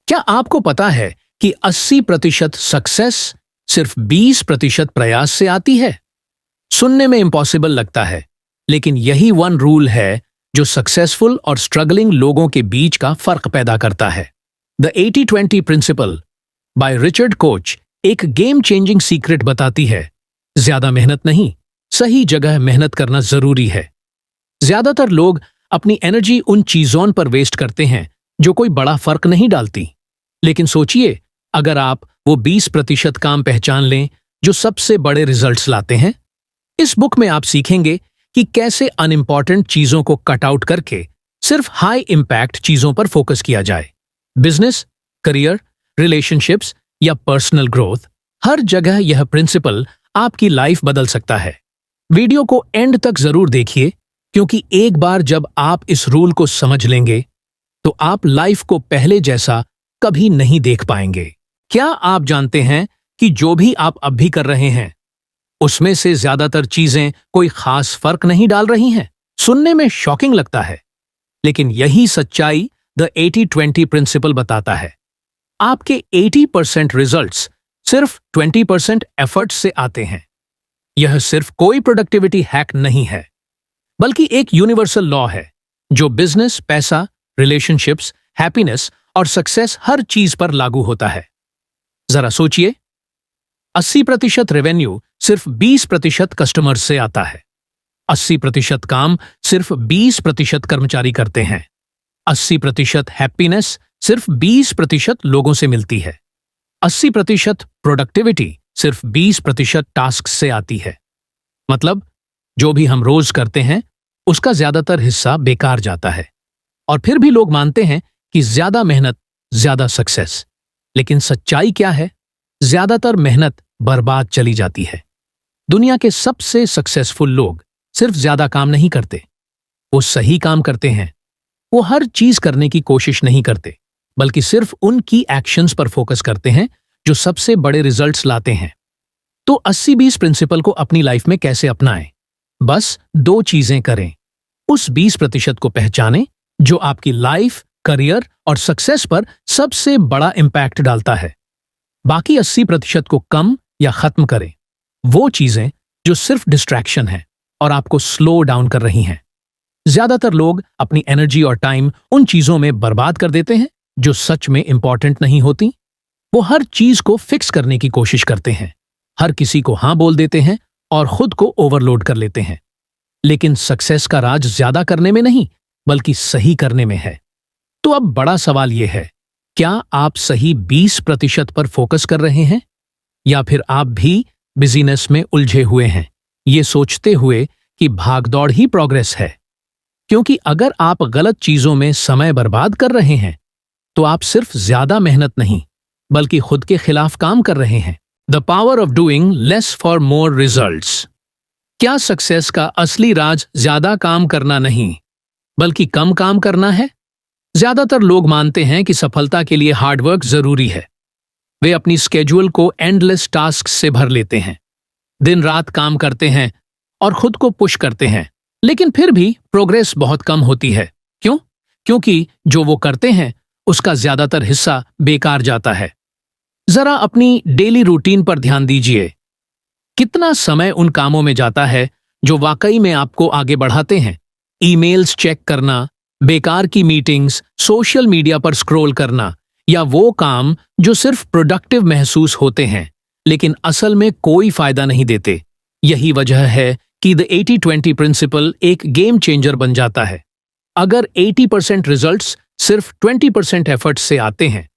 क्या आपको पता है कि 80% सक्सेस सिर्फ 20% प्रयास से आती है? सुनने में इम्पॉसिबल लगता है, लेकिन यही वन रूल है जो सक्सेसफुल और स्ट्रगलिंग लोगों के बीच का फर्क पैदा करता है। The 80-20 principal by Richard coach एक गेम चेंजिंग सीक्रेट बताती है। ज्यादा मेहनत नहीं, सही जगह मेहनत करना जरूरी है। ज्यादातर लोग अपनी एनर्जी उन चीजों पर वेस्ट करते हैं जो कोई बड़ा फर्क नहीं डालती। लेकिन सोचिए, अगर आप वो 20% काम पहचान लें जो सबसे बड़े रिजल्ट्स लाते हैं। इस बुक में आप सीखेंगे कि कैसे अनइम्पॉर्टेंट चीजों को कट आउट करके सिर्फ हाई इम्पैक्ट चीजों पर फोकस किया जाए। बिजनेस, करियर, रिलेशनशिप्स या पर्सनल ग्रोथ, हर जगह यह प्रिंसिपल आपकी लाइफ बदल सकता है। वीडियो को एंड तक जरूर देखिए, क्योंकि एक बार जब आप इस रूल को समझ लेंगे तो आप लाइफ को पहले जैसा कभी नहीं देख पाएंगे। क्या आप जानते हैं कि जो भी आप अब भी कर रहे हैं उसमें से ज्यादातर चीजें कोई खास फर्क नहीं डाल रही हैं? सुनने में शॉकिंग लगता है, लेकिन यही सच्चाई द 80-20 प्रिंसिपल बताता है। आपके 80% रिजल्ट्स सिर्फ 20% एफर्ट्स से आते हैं। यह सिर्फ कोई प्रोडक्टिविटी हैक नहीं है, बल्कि एक यूनिवर्सल लॉ है जो बिजनेस, पैसा, रिलेशनशिप्स, हैप्पीनेस और सक्सेस हर चीज पर लागू होता है। जरा सोचिए, 80% रेवेन्यू सिर्फ 20% कस्टमर्स से आता है। 80% काम सिर्फ 20% कर्मचारी करते हैं। 80% हैप्पीनेस सिर्फ 20% लोगों से मिलती है। 80% प्रोडक्टिविटी सिर्फ 20% टास्क से आती है। मतलब जो भी हम रोज करते हैं उसका ज्यादातर हिस्सा बेकार जाता है। और फिर भी लोग मानते हैं कि ज्यादा मेहनत, ज्यादा सक्सेस। लेकिन सच्चाई क्या है? ज्यादातर मेहनत बर्बाद चली जाती है। दुनिया के सबसे सक्सेसफुल लोग सिर्फ ज्यादा काम नहीं करते, वो सही काम करते हैं। वो हर चीज करने की कोशिश नहीं करते, बल्कि सिर्फ उन की एक्शंस पर फोकस करते हैं जो सबसे बड़े रिजल्ट्स लाते हैं। तो 80-20 प्रिंसिपल को अपनी लाइफ में कैसे अपनाएं? बस 2 चीजें करें। उस 20% को पहचानें जो आपकी लाइफ, करियर और सक्सेस पर सबसे बड़ा इंपैक्ट डालता है। बाकी 80% को कम या खत्म करें। वो चीजें जो सिर्फ डिस्ट्रैक्शन है और आपको स्लो डाउन कर रही हैं। ज्यादातर लोग अपनी एनर्जी और टाइम उन चीजों में बर्बाद कर देते हैं जो सच में इंपॉर्टेंट नहीं होती। वो हर चीज को फिक्स करने की कोशिश करते हैं, हर किसी को हां बोल देते हैं और खुद को ओवरलोड कर लेते हैं। लेकिन सक्सेस का राज ज्यादा करने में नहीं, बल्कि सही करने में है। तो अब बड़ा सवाल यह है, क्या आप सही 20% पर फोकस कर रहे हैं, या फिर आप भी बिजीनेस में उलझे हुए हैं, ये सोचते हुए कि भागदौड़ ही प्रोग्रेस है? क्योंकि अगर आप गलत चीजों में समय बर्बाद कर रहे हैं तो आप सिर्फ ज्यादा मेहनत नहीं, बल्कि खुद के खिलाफ काम कर रहे हैं। The power of doing less for more results. क्या सक्सेस का असली राज ज्यादा काम करना नहीं, बल्कि कम काम करना है? ज्यादातर लोग मानते हैं कि सफलता के लिए हार्डवर्क जरूरी है। वे अपनी स्केड्यूल को एंडलेस टास्क से भर लेते हैं, दिन रात काम करते हैं और खुद को पुश करते हैं, लेकिन फिर भी प्रोग्रेस बहुत कम होती है। क्यों? क्योंकि जो वो करते हैं उसका ज्यादातर हिस्सा बेकार जाता है। जरा अपनी डेली रूटीन पर ध्यान दीजिए। कितना समय उन कामों में जाता है जो वाकई में आपको आगे बढ़ाते हैं? ईमेल्स चेक करना, बेकार की मीटिंग्स, सोशल मीडिया पर स्क्रॉल करना, या वो काम जो सिर्फ प्रोडक्टिव महसूस होते हैं लेकिन असल में कोई फायदा नहीं देते। यही वजह है कि द 80-20 प्रिंसिपल एक गेम चेंजर बन जाता है। अगर 80% रिजल्ट्स सिर्फ 20% एफर्ट से आते हैं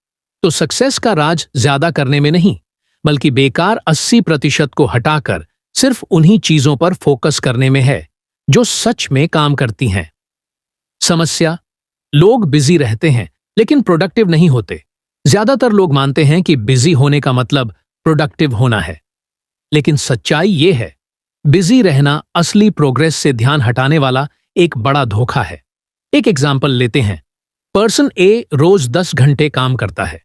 तो सक्सेस का राज ज्यादा करने में नहीं, बल्कि बेकार 80% को हटाकर सिर्फ उन्हीं चीजों पर फोकस करने में है जो सच में काम करती हैं। समस्या, लोग बिजी रहते हैं लेकिन प्रोडक्टिव नहीं होते। ज्यादातर लोग मानते हैं कि बिजी होने का मतलब प्रोडक्टिव होना है, लेकिन सच्चाई ये है, बिजी रहना असली प्रोग्रेस से ध्यान हटाने वाला एक बड़ा धोखा है। एक एग्जाम्पल लेते हैं। पर्सन ए रोज 10 घंटे काम करता है,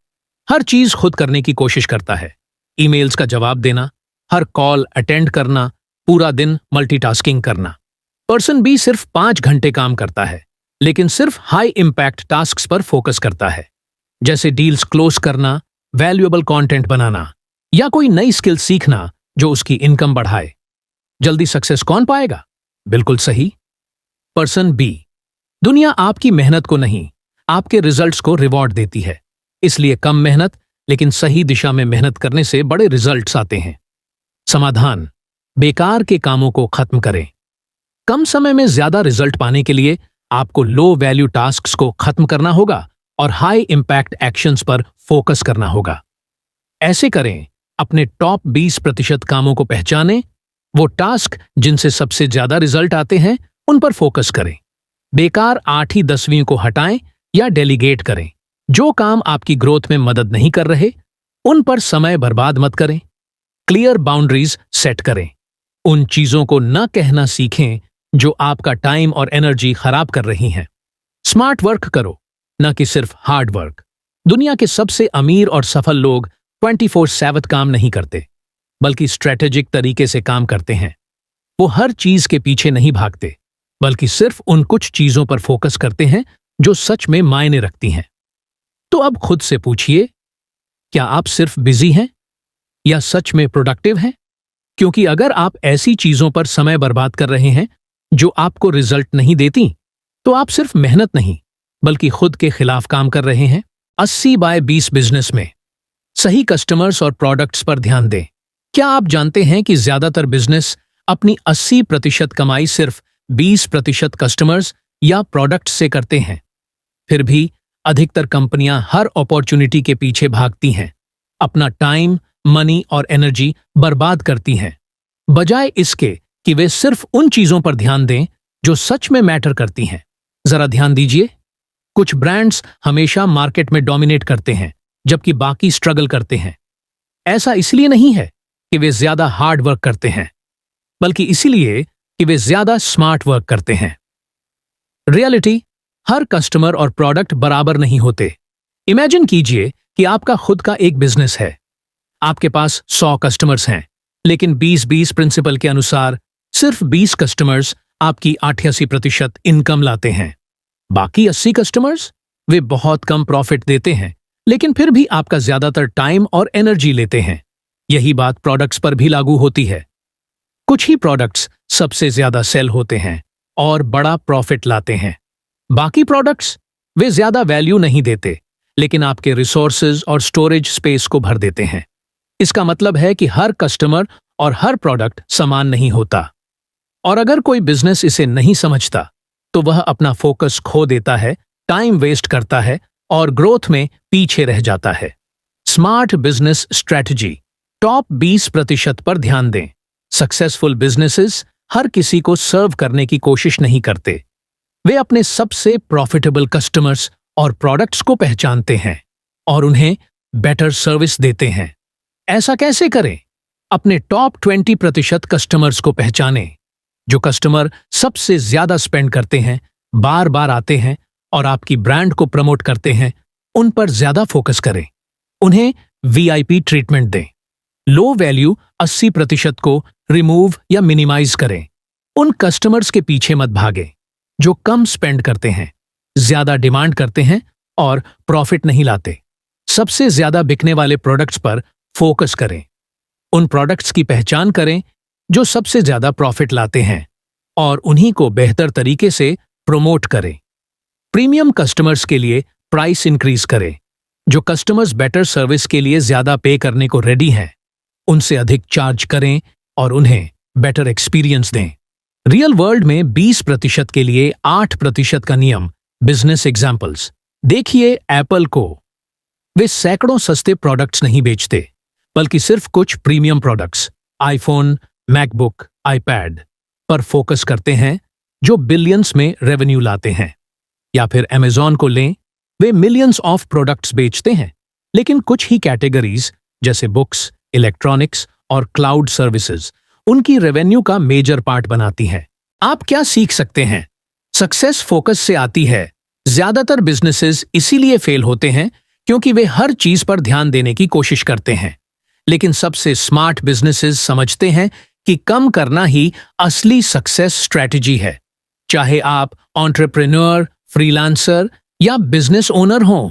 हर चीज खुद करने की कोशिश करता है, ईमेल्स का जवाब देना, हर कॉल अटेंड करना, पूरा दिन मल्टीटास्किंग करना। पर्सन बी सिर्फ 5 घंटे काम करता है, लेकिन सिर्फ हाई इंपैक्ट टास्क्स पर फोकस करता है। जैसे डील्स क्लोज करना, वैल्यूएबल कंटेंट बनाना या कोई नई स्किल सीखना जो उसकी इनकम बढ़ाए। जल्दी सक्सेस कौन पाएगा? बिल्कुल सही, पर्सन बी। दुनिया आपकी मेहनत को नहीं, आपके रिजल्ट्स को रिवॉर्ड देती है। इसलिए कम मेहनत लेकिन सही दिशा में मेहनत करने से बड़े रिजल्ट्स आते हैं। समाधान: बेकार के कामों को खत्म करें। कम समय में ज्यादा रिजल्ट पाने के लिए आपको लो वैल्यू टास्क्स को खत्म करना होगा और हाई इंपैक्ट एक्शंस पर फोकस करना होगा। ऐसे करें, अपने टॉप 20% कामों को पहचानें, वो टास्क जिनसे सबसे ज्यादा रिजल्ट आते हैं उन पर फोकस करें। बेकार 8वीं 10वीं को हटाएं या डेलीगेट करें। जो काम आपकी ग्रोथ में मदद नहीं कर रहे उन पर समय बर्बाद मत करें। क्लियर बाउंड्रीज सेट करें। उन चीजों को न कहना सीखें जो आपका टाइम और एनर्जी खराब कर रही हैं। स्मार्ट वर्क करो, न कि सिर्फ हार्ड वर्क। दुनिया के सबसे अमीर और सफल लोग 24/7 काम नहीं करते, बल्कि स्ट्रेटेजिक तरीके से काम करते हैं। वो हर चीज के पीछे नहीं भागते, बल्कि सिर्फ उन कुछ चीजों पर फोकस करते हैं जो सच में मायने रखती हैं। तो अब खुद से पूछिए, क्या आप सिर्फ बिजी हैं या सच में प्रोडक्टिव हैं? क्योंकि अगर आप ऐसी चीजों पर समय बर्बाद कर रहे हैं जो आपको रिजल्ट नहीं देती, तो आप सिर्फ मेहनत नहीं बल्कि खुद के खिलाफ काम कर रहे हैं। 80/20 बिजनेस में सही कस्टमर्स और प्रोडक्ट्स पर ध्यान दें। क्या आप जानते हैं कि ज्यादातर बिजनेस अपनी 80% कमाई सिर्फ 20% कस्टमर्स या प्रोडक्ट्स से करते हैं? फिर भी अधिकतर कंपनियां हर अपॉर्चुनिटी के पीछे भागती हैं, अपना टाइम, मनी और एनर्जी बर्बाद करती हैं, बजाय इसके कि वे सिर्फ उन चीजों पर ध्यान दें जो सच में मैटर करती हैं। जरा ध्यान दीजिए, कुछ ब्रांड्स हमेशा मार्केट में डोमिनेट करते हैं जबकि बाकी स्ट्रगल करते हैं। ऐसा इसलिए नहीं है कि वे ज्यादा हार्ड वर्क करते हैं, बल्कि इसलिए कि वे ज्यादा स्मार्ट वर्क करते हैं। रियलिटी: हर कस्टमर और प्रोडक्ट बराबर नहीं होते। इमेजिन कीजिए कि आपका खुद का एक बिजनेस है। आपके पास 100 कस्टमर्स हैं, लेकिन 20-20 प्रिंसिपल के अनुसार सिर्फ 20 कस्टमर्स आपकी 88% इनकम लाते हैं। बाकी 80 कस्टमर्स वे बहुत कम प्रॉफिट देते हैं, लेकिन फिर भी आपका ज्यादातर टाइम और एनर्जी लेते हैं। यही बात प्रोडक्ट्स पर भी लागू होती है। कुछ ही प्रोडक्ट्स सबसे ज्यादा सेल होते हैं और बड़ा प्रॉफिट लाते हैं। बाकी प्रोडक्ट्स वे ज्यादा वैल्यू नहीं देते, लेकिन आपके रिसोर्सेज और स्टोरेज स्पेस को भर देते हैं। इसका मतलब है कि हर कस्टमर और हर प्रोडक्ट समान नहीं होता। और अगर कोई बिजनेस इसे नहीं समझता, तो वह अपना फोकस खो देता है, टाइम वेस्ट करता है और ग्रोथ में पीछे रह जाता है। स्मार्ट बिजनेस स्ट्रैटेजी: टॉप 20% पर ध्यान दें। सक्सेसफुल बिजनेसेस हर किसी को सर्व करने की कोशिश नहीं करते। वे अपने सबसे प्रॉफिटेबल कस्टमर्स और प्रोडक्ट्स को पहचानते हैं और उन्हें बेटर सर्विस देते हैं। ऐसा कैसे करें? अपने टॉप 20% कस्टमर्स को पहचानें। जो कस्टमर सबसे ज्यादा स्पेंड करते हैं, बार बार आते हैं और आपकी ब्रांड को प्रमोट करते हैं, उन पर ज्यादा फोकस करें। उन्हें VIP ट्रीटमेंट दें। लो वैल्यू 80% को रिमूव या मिनिमाइज करें। उन कस्टमर्स के पीछे मत भागें जो कम स्पेंड करते हैं, ज्यादा डिमांड करते हैं और प्रॉफिट नहीं लाते। सबसे ज्यादा बिकने वाले प्रोडक्ट्स पर फोकस करें। उन प्रोडक्ट्स की पहचान करें जो सबसे ज्यादा प्रॉफिट लाते हैं और उन्हीं को बेहतर तरीके से प्रमोट करें। प्रीमियम कस्टमर्स के लिए प्राइस इंक्रीज करें। जो कस्टमर्स बेटर सर्विस के लिए ज्यादा पे करने को रेडी हैं, उनसे अधिक चार्ज करें और उन्हें बेटर एक्सपीरियंस दें। रियल वर्ल्ड में 20% के लिए 8% का नियम। बिजनेस एग्जाम्पल्स देखिए। एप्पल को वे सैकड़ों सस्ते प्रोडक्ट्स नहीं बेचते, बल्कि सिर्फ कुछ premium products, iPhone, MacBook, iPad पर फोकस करते हैं जो बिलियंस में रेवेन्यू लाते हैं। या फिर अमेज़न को लें, वे मिलियंस ऑफ प्रोडक्ट्स बेचते हैं, लेकिन कुछ ही कैटेगरीज जैसे बुक्स, इलेक्ट्रॉनिक्स और क्लाउड सर्विसेज उनकी रेवेन्यू का मेजर पार्ट बनाती हैं। आप क्या सीख सकते हैं? सक्सेस फोकस से आती है। ज्यादातर बिजनेसेस इसीलिए फेल होते हैं क्योंकि वे हर चीज पर ध्यान देने की कोशिश करते हैं। लेकिन सबसे स्मार्ट बिजनेसेस समझते हैं कि कम करना ही असली सक्सेस स्ट्रैटेजी है। चाहे आप एंटरप्रेन्योर, फ्रीलांसर या बिजनेस ओनर हों,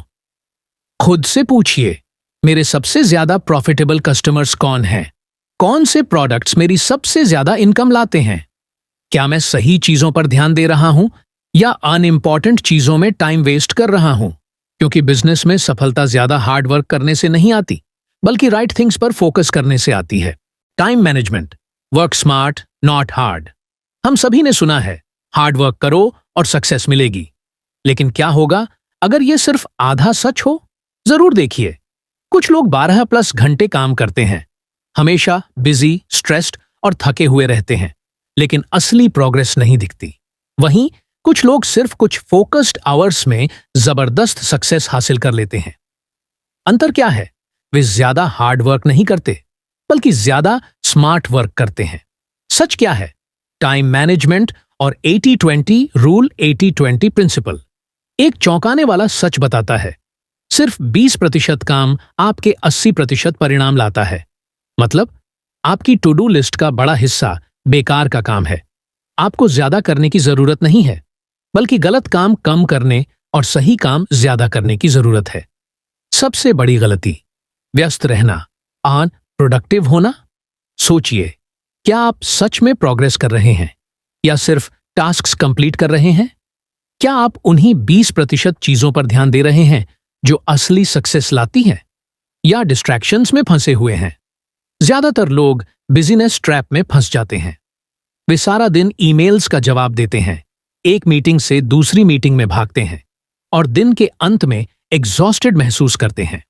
खुद से पूछिए, मेरे सबसे ज्यादा प्रॉफिटेबल कस्टमर्स कौन हैं? कौन से प्रोडक्ट्स मेरी सबसे ज्यादा इनकम लाते हैं? क्या मैं सही चीजों पर ध्यान दे रहा हूं या अनइम्पॉर्टेंट चीजों में टाइम वेस्ट कर रहा हूं? क्योंकि बिजनेस में सफलता ज्यादा हार्ड वर्क करने से नहीं आती, बल्कि राइट थिंग्स पर फोकस करने से आती है। Time management, work smart not hard. हम सभी ने सुना है, हार्ड वर्क करो और सक्सेस मिलेगी। लेकिन क्या होगा अगर यह सिर्फ आधा सच हो? जरूर देखिए, कुछ लोग 12+ घंटे काम करते हैं, हमेशा बिजी, स्ट्रेस्ड और थके हुए रहते हैं, लेकिन असली प्रोग्रेस नहीं दिखती। वहीं कुछ लोग सिर्फ कुछ फोकस्ड आवर्स में जबरदस्त सक्सेस हासिल कर लेते हैं। अंतर क्या है? वे ज्यादा हार्ड वर्क नहीं करते, बल्कि ज्यादा स्मार्ट वर्क करते हैं। सच क्या है? टाइम मैनेजमेंट और 80-20 रूल, 80-20 प्रिंसिपल एक चौंकाने वाला सच बताता है, सिर्फ 20% काम आपके 80% परिणाम लाता है। मतलब आपकी टू डू लिस्ट का बड़ा हिस्सा बेकार का काम है। आपको ज्यादा करने की जरूरत नहीं है, बल्कि गलत काम कम करने और सही काम ज्यादा करने की जरूरत है। सबसे बड़ी गलती, व्यस्त रहना, अनप्रोडक्टिव होना। सोचिए, क्या आप सच में प्रोग्रेस कर रहे हैं या सिर्फ टास्क्स कंप्लीट कर रहे हैं? क्या आप उन्हीं 20% चीजों पर ध्यान दे रहे हैं जो असली सक्सेस लाती हैं, या डिस्ट्रैक्शंस में फंसे हुए हैं? ज्यादातर लोग बिजीनेस ट्रैप में फंस जाते हैं। वे सारा दिन ईमेल्स का जवाब देते हैं, एक मीटिंग से दूसरी मीटिंग में भागते हैं और दिन के अंत में एग्जॉस्टेड महसूस करते हैं।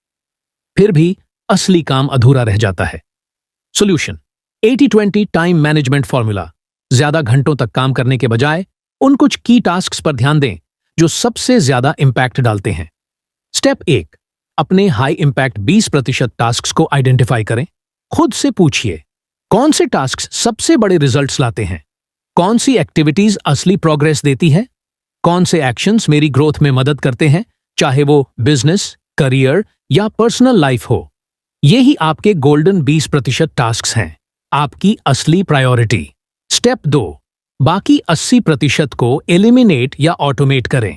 फिर भी असली काम अधूरा रह जाता है। Solution, 80-20 time management formula. ज्यादा घंटों तक काम करने के बजाय उन कुछ की टास्क्स पर ध्यान दें जो सबसे ज्यादा इंपैक्ट डालते हैं। स्टेप 1, अपने हाई इंपैक्ट 20% टास्क्स को आइडेंटिफाई करें। खुद से पूछिए, कौन से टास्क्स सबसे बड़े रिजल्ट्स लाते हैं? कौन सी एक्टिविटीज असली प्रोग्रेस देती है? कौन से एक्शंस मेरी ग्रोथ में मदद करते हैं, चाहे वो बिजनेस, करियर या पर्सनल लाइफ हो? ये ही आपके गोल्डन 20% टास्क्स हैं, आपकी असली प्रायोरिटी। स्टेप 2, बाकी 80% को एलिमिनेट या ऑटोमेट करें।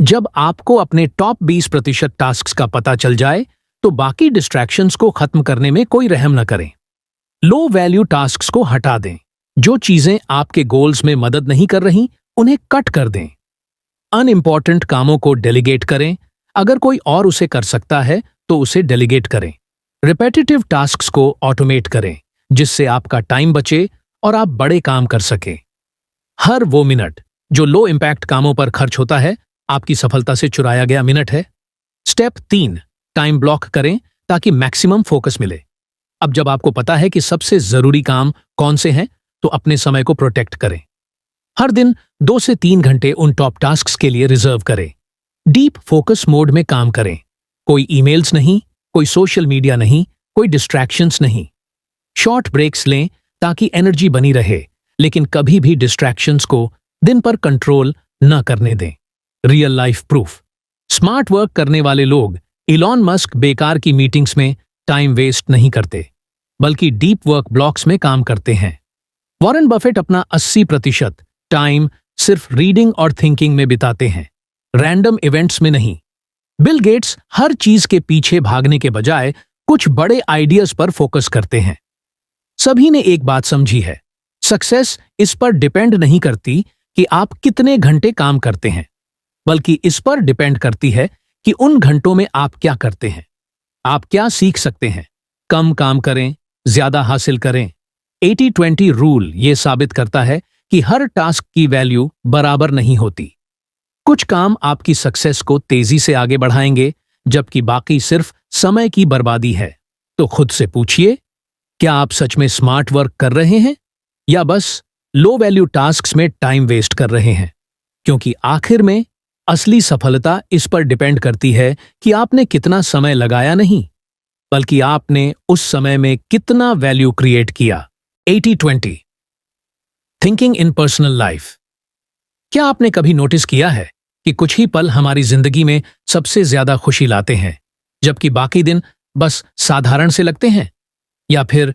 जब आपको अपने टॉप 20% टास्क्स का पता चल जाए, तो बाकी डिस्ट्रैक्शंस को खत्म करने में कोई रहम न करें। लो वैल्यू टास्क्स को हटा दें। जो चीजें आपके गोल्स में मदद नहीं कर रही, उन्हें कट कर दें। अनइम्पॉर्टेंट कामों को डेलीगेट करें। अगर कोई और उसे कर सकता है, तो उसे डेलीगेट करें। रिपेटिटिव टास्क्स को ऑटोमेट करें, जिससे आपका टाइम बचे और आप बड़े काम कर सकें। हर वो मिनट जो लो इंपैक्ट कामों पर खर्च होता है, आपकी सफलता से चुराया गया मिनट है। स्टेप 3, टाइम ब्लॉक करें ताकि मैक्सिमम फोकस मिले। अब जब आपको पता है कि सबसे जरूरी काम कौन से हैं, तो अपने समय को प्रोटेक्ट करें। हर दिन 2 से 3 घंटे उन टॉप टास्क्स के लिए रिजर्व करें। डीप फोकस मोड में काम करें। कोई ईमेल्स नहीं, कोई सोशल मीडिया नहीं, कोई डिस्ट्रैक्शंस नहीं। शॉर्ट ब्रेक्स लें ताकि एनर्जी बनी रहे, लेकिन कभी भी डिस्ट्रैक्शंस को दिन पर कंट्रोल न करने दें। Real life proof, smart work करने वाले लोग, इलॉन मस्क बेकार की मीटिंग्स में टाइम वेस्ट नहीं करते, बल्कि डीप वर्क ब्लॉक्स में काम करते हैं। वॉरेन बफेट अपना 80% टाइम सिर्फ रीडिंग और थिंकिंग में बिताते हैं, रैंडम इवेंट्स में नहीं। बिल गेट्स हर चीज के पीछे भागने के बजाय कुछ बड़े आइडियाज पर फोकस करते हैं। सभी ने एक बात समझी है, सक्सेस इस पर डिपेंड नहीं करती कि आप कितने घंटे काम करते हैं, बल्कि इस पर डिपेंड करती है कि उन घंटों में आप क्या करते हैं। आप क्या सीख सकते हैं? कम काम करें, ज्यादा हासिल करें। 80-20 रूल ये साबित करता है कि हर टास्क की वैल्यू बराबर नहीं होती। कुछ काम आपकी सक्सेस को तेजी से आगे बढ़ाएंगे, जबकि बाकी सिर्फ समय की बर्बादी है। तो खुद से पूछिए, क्या आप सच में स्मार्ट वर्क कर रहे हैं या बस लो वैल्यू टास्क्स में टाइम वेस्ट कर रहे हैं? क्योंकि आखिर में असली सफलता इस पर डिपेंड करती है कि आपने कितना समय लगाया, नहीं बल्कि आपने उस समय में कितना वैल्यू क्रिएट किया। 80-20 थिंकिंग इन पर्सनल लाइफ। क्या आपने कभी नोटिस किया है कि कुछ ही पल हमारी जिंदगी में सबसे ज्यादा खुशी लाते हैं, जबकि बाकी दिन बस साधारण से लगते हैं? या फिर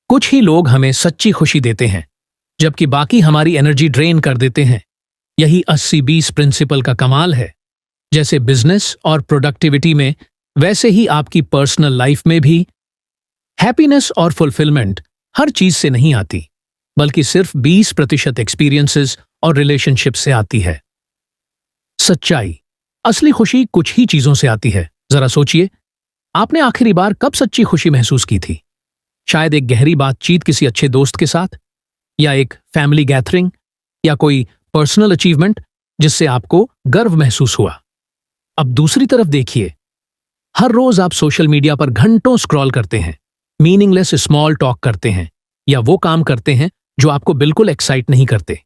कुछ ही लोग हमें सच्ची खुशी देते हैं, जबकि बाकी हमारी एनर्जी ड्रेन कर देते हैं? यही 80-20 प्रिंसिपल का कमाल है। जैसे बिजनेस और प्रोडक्टिविटी में वैसे ही आपकी पर्सनल लाइफ में भी हैप्पीनेस और फुलफिलमेंट हर चीज से नहीं आती, बल्कि सिर्फ 20% एक्सपीरियंसेस और रिलेशनशिप से आती है। सच्चाई, असली खुशी कुछ ही चीजों से आती है। जरा सोचिए, आपने आखिरी बार कब सच्ची खुशी महसूस की थी? शायद एक गहरी बातचीत किसी अच्छे दोस्त के साथ, या एक फैमिली गैदरिंग, या कोई पर्सनल अचीवमेंट जिससे आपको गर्व महसूस हुआ। अब दूसरी तरफ देखिए, हर रोज आप सोशल मीडिया पर घंटों स्क्रॉल करते हैं, मीनिंगलेस स्मॉल टॉक करते हैं, या वो काम करते हैं जो आपको बिल्कुल एक्साइट नहीं करते।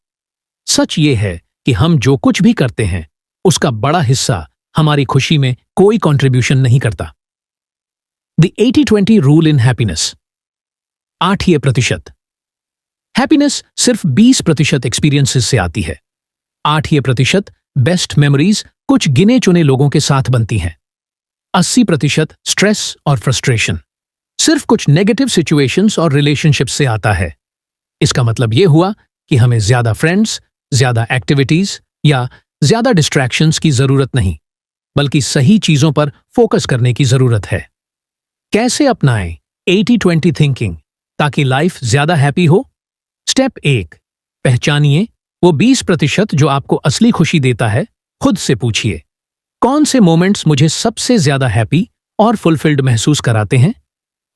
सच ये है कि हम जो कुछ भी करते हैं उसका बड़ा हिस्सा हमारी खुशी में कोई कंट्रीब्यूशन नहीं करता। The 80-20 rule in happiness. 8% happiness सिर्फ 20% एक्सपीरियंसेस से आती है। 8% बेस्ट मेमोरीज कुछ गिने चुने लोगों के साथ बनती हैं। 80% स्ट्रेस और फ्रस्ट्रेशन सिर्फ कुछ नेगेटिव सिचुएशंस और रिलेशनशिप से आता है। इसका मतलब यह हुआ कि हमें ज्यादा फ्रेंड्स, ज्यादा एक्टिविटीज या ज्यादा डिस्ट्रैक्शंस की जरूरत नहीं, बल्कि सही चीजों पर फोकस करने की जरूरत है। कैसे अपनाएं 80-20 थिंकिंग ताकि लाइफ ज्यादा हैप्पी हो? स्टेप 1, पहचानिए वो 20% जो आपको असली खुशी देता है। खुद से पूछिए, कौन से मोमेंट्स मुझे सबसे ज्यादा हैप्पी और फुलफिल्ड महसूस कराते हैं?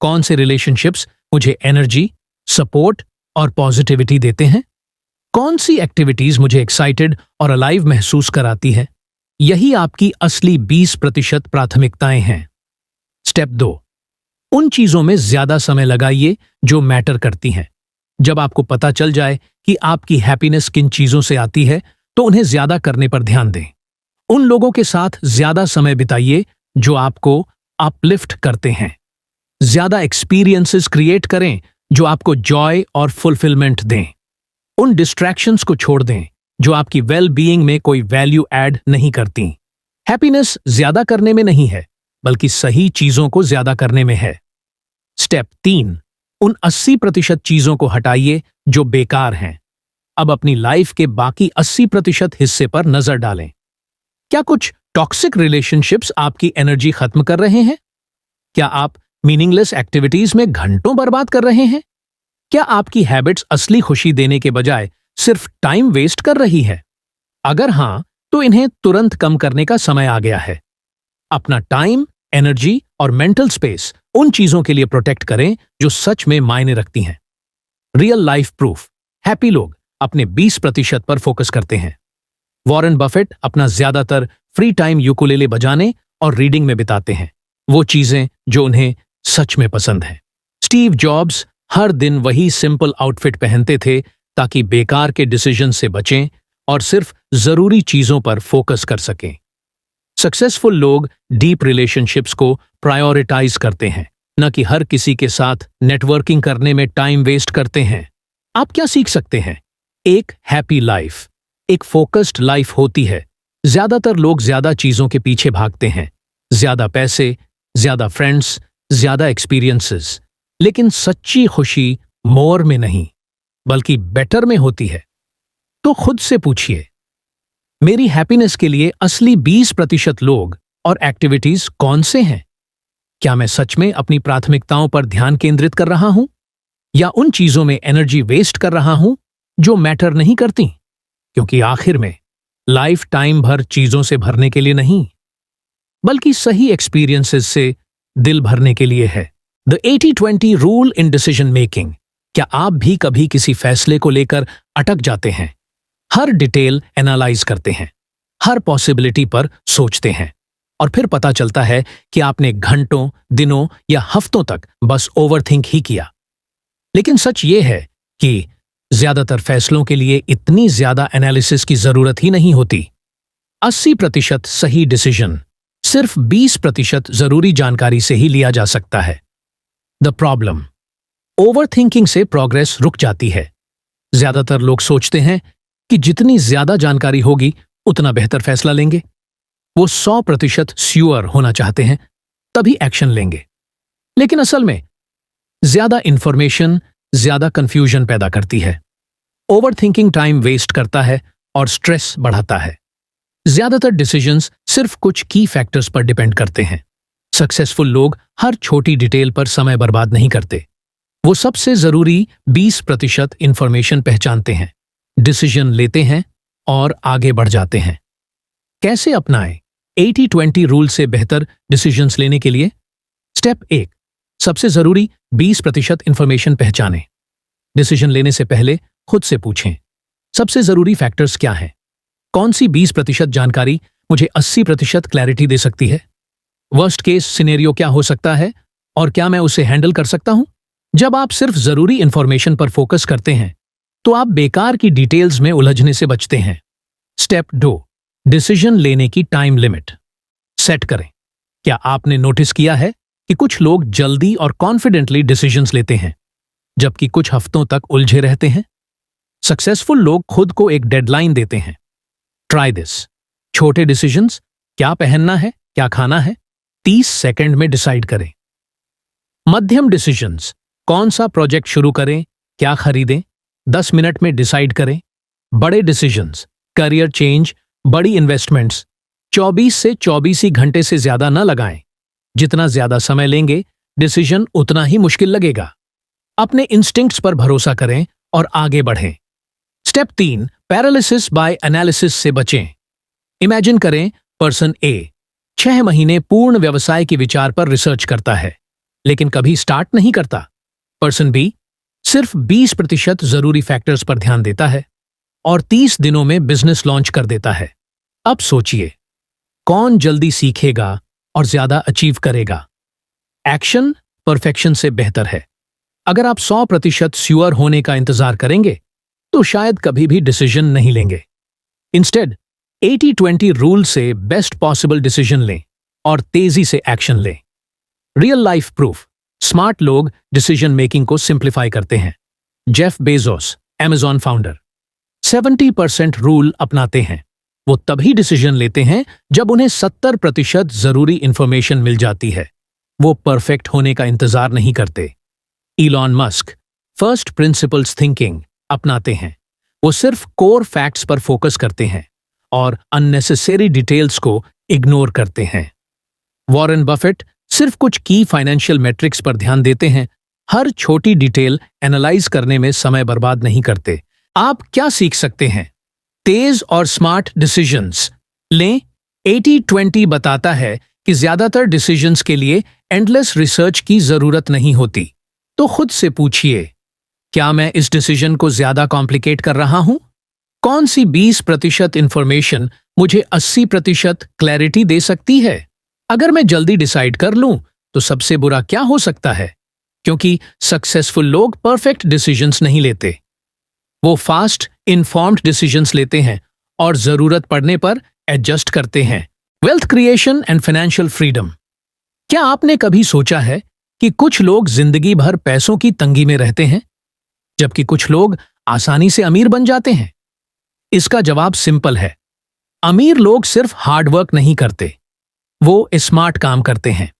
कौन से रिलेशनशिप्स मुझे एनर्जी, सपोर्ट और पॉजिटिविटी देते हैं? कौन सी एक्टिविटीज मुझे एक्साइटेड और अलाइव महसूस कराती है? यही आपकी असली 20% प्राथमिकताएं हैं। स्टेप 2, उन चीजों में ज्यादा समय लगाइए जो मैटर करती हैं। जब आपको पता चल जाए कि आपकी हैप्पीनेस किन चीजों से आती है, तो उन्हें ज्यादा करने पर ध्यान दें। उन लोगों के साथ ज्यादा समय बिताइए जो आपको अपलिफ्ट करते हैं। ज्यादा एक्सपीरियंसेस क्रिएट करें जो आपको जॉय और फुलफिलमेंट दें। उन डिस्ट्रैक्शंस को छोड़ दें जो आपकी वेल बीइंग में कोई वैल्यू ऐड नहीं करती। हैप्पीनेस ज्यादा करने में नहीं है, बल्कि सही चीजों को ज्यादा करने में है। स्टेप 3, उन 80% चीजों को हटाइए जो बेकार हैं। अब अपनी लाइफ के बाकी 80% हिस्से पर नजर डालें। क्या कुछ टॉक्सिक रिलेशनशिप्स आपकी एनर्जी खत्म कर रहे हैं? क्या आप मीनिंगलेस एक्टिविटीज में घंटों बर्बाद कर रहे हैं? क्या आपकी हैबिट्स असली खुशी देने के बजाय सिर्फ टाइम वेस्ट कर रही है? अगर हां, तो इन्हें तुरंत कम करने का समय आ गया है। अपना टाइम, एनर्जी और मेंटल स्पेस उन चीजों के लिए प्रोटेक्ट करें जो सच में मायने रखती हैं। रियल लाइफ प्रूफ, हैप्पी लोग अपने 20% पर फोकस करते हैं। वॉरेन बफेट अपना ज्यादातर फ्री टाइम यूकुलेले बजाने और रीडिंग में बिताते हैं, वो चीजें जो उन्हें सच में पसंद हैं। स्टीव जॉब्स हर दिन वही सिंपल आउटफिट पहनते थे ताकि बेकार के डिसीजन से बचें और सिर्फ जरूरी चीजों पर फोकस कर सकें। सक्सेसफुल लोग डीप रिलेशनशिप्स को प्रायोरिटाइज करते हैं, न कि हर किसी के साथ नेटवर्किंग करने में टाइम वेस्ट करते हैं। आप क्या सीख सकते हैं? एक हैप्पी लाइफ एक फोकस्ड लाइफ होती है। ज्यादातर लोग ज्यादा चीजों के पीछे भागते हैं, ज्यादा पैसे, ज्यादा फ्रेंड्स, ज्यादा एक्सपीरियंसेस, लेकिन सच्ची खुशी मोर में नहीं बल्कि बेटर में होती है। तो खुद से पूछिए, मेरी हैप्पीनेस के लिए असली 20% लोग और एक्टिविटीज कौन से हैं? क्या मैं सच में अपनी प्राथमिकताओं पर ध्यान केंद्रित कर रहा हूं, या उन चीजों में एनर्जी वेस्ट कर रहा हूं जो मैटर नहीं करती? क्योंकि आखिर में लाइफ टाइम भर चीजों से भरने के लिए नहीं, बल्कि सही एक्सपीरियंसेस से दिल भरने के लिए है। The 80-20 rule in decision making. क्या आप भी कभी किसी फैसले को लेकर अटक जाते हैं? हर डिटेल एनालाइज करते हैं, हर पॉसिबिलिटी पर सोचते हैं, और फिर पता चलता है कि आपने घंटों, दिनों या हफ्तों तक बस ओवरथिंक ही किया। लेकिन सच ये है कि ज्यादातर फैसलों के लिए इतनी ज्यादा एनालिसिस की जरूरत ही नहीं होती। 80% सही डिसीजन सिर्फ 20% जरूरी जानकारी से ही लिया जा सकता है। द प्रॉब्लम, ओवरथिंकिंग से प्रोग्रेस रुक जाती है। ज्यादातर लोग सोचते हैं कि जितनी ज्यादा जानकारी होगी उतना बेहतर फैसला लेंगे। वो 100% श्योर होना चाहते हैं, तभी एक्शन लेंगे। लेकिन असल में ज्यादा इंफॉर्मेशन ज्यादा कंफ्यूजन पैदा करती है। ओवरथिंकिंग टाइम वेस्ट करता है और स्ट्रेस बढ़ाता है। ज्यादातर डिसीजंस सिर्फ कुछ की फैक्टर्स पर डिपेंड करते हैं। सक्सेसफुल लोग हर छोटी डिटेल पर समय बर्बाद नहीं करते। वो सबसे जरूरी 20% इंफॉर्मेशन पहचानते हैं, डिसीजन लेते हैं और आगे बढ़ जाते हैं। कैसे अपनाएं 80-20 रूल से बेहतर डिसीजंस लेने के लिए? स्टेप 1, सबसे जरूरी 20% इंफॉर्मेशन पहचानें। डिसीजन लेने से पहले खुद से पूछें, सबसे जरूरी फैक्टर्स क्या हैं? कौन सी 20% जानकारी मुझे 80% क्लैरिटी दे सकती है? वर्स्ट केस सिनेरियो क्या हो सकता है और क्या मैं उसे हैंडल कर सकता हूं? जब आप सिर्फ जरूरी इंफॉर्मेशन पर फोकस करते हैं तो आप बेकार की डिटेल्स में उलझने से बचते हैं। स्टेप 2, डिसीजन लेने की टाइम लिमिट सेट करें। क्या आपने नोटिस किया है कि कुछ लोग जल्दी और कॉन्फिडेंटली डिसीजंस लेते हैं जबकि कुछ हफ्तों तक उलझे रहते हैं? सक्सेसफुल लोग खुद को एक डेडलाइन देते हैं। Try this. छोटे डिसीजंस, क्या पहनना है, क्या खाना है, 30 सेकंड में डिसाइड करें। मध्यम डिसीजंस, कौन सा प्रोजेक्ट शुरू करें, क्या खरीदें, 10 मिनट में डिसाइड करें। बड़े डिसीजंस, करियर चेंज, बड़ी इन्वेस्टमेंट्स, 24 से 24 ही घंटे से ज्यादा न लगाएं। जितना ज्यादा समय लेंगे डिसीजन उतना ही मुश्किल लगेगा। अपने इंस्टिंक्ट्स पर भरोसा करें और आगे बढ़ें। स्टेप 3, पैरालिसिस बाय एनालिसिस से बचें। इमेजिन करें, पर्सन ए 6 महीने पूर्ण व्यवसाय के विचार पर रिसर्च करता है लेकिन कभी स्टार्ट नहीं करता। पर्सन बी सिर्फ 20% जरूरी फैक्टर्स पर ध्यान देता है और 30 दिनों में बिजनेस लॉन्च कर देता है। अब सोचिए, कौन जल्दी सीखेगा और ज्यादा अचीव करेगा? एक्शन परफेक्शन से बेहतर है। अगर आप 100% श्योर होने का इंतजार करेंगे तो शायद कभी भी डिसीजन नहीं लेंगे। इंस्टेड 80-20 रूल से बेस्ट पॉसिबल डिसीजन लें और तेजी से एक्शन लें। रियल लाइफ प्रूफ, स्मार्ट लोग डिसीजन मेकिंग को सिंप्लीफाई करते हैं। Jeff Bezos, Amazon founder, 70% rule अपनाते हैं। वो तभी डिसीजन लेते हैं जब उन्हें 70% जरूरी इंफॉर्मेशन मिल जाती है। वो परफेक्ट होने का इंतजार नहीं करते। Elon Musk, first principles thinking अपनाते हैं। वो सिर्फ कोर फैक्ट्स पर फोकस करते हैं और अननेसेसरी डिटेल्स को इग्नोर करते हैं। वॉरेन बफेट सिर्फ कुछ की फाइनेंशियल मैट्रिक्स पर ध्यान देते हैं, हर छोटी डिटेल एनालाइज करने में समय बर्बाद नहीं करते। आप क्या सीख सकते हैं? तेज और स्मार्ट डिसीजंस लें। 80-20 बताता है कि ज्यादातर डिसीजंस के लिए एंडलेस रिसर्च की जरूरत नहीं होती। तो खुद से पूछिए, क्या मैं इस डिसीजन को ज्यादा कॉम्प्लिकेट कर रहा हूं? कौन सी 20% इंफॉर्मेशन मुझे 80% क्लैरिटी दे सकती है? अगर मैं जल्दी डिसाइड कर लूं तो सबसे बुरा क्या हो सकता है? क्योंकि सक्सेसफुल लोग परफेक्ट डिसीजंस नहीं लेते। वो फास्ट इन्फॉर्म्ड डिसीजंस लेते हैं और जरूरत पड़ने पर एडजस्ट करते हैं। Wealth creation and financial freedom. क्या आपने कभी सोचा है कि कुछ लोग जिंदगी भर पैसों की तंगी में रहते हैं जबकि कुछ लोग आसानी से अमीर बन जाते हैं? इसका जवाब सिंपल है। अमीर लोग सिर्फ हार्ड वर्क नहीं करते, वो स्मार्ट काम करते हैं।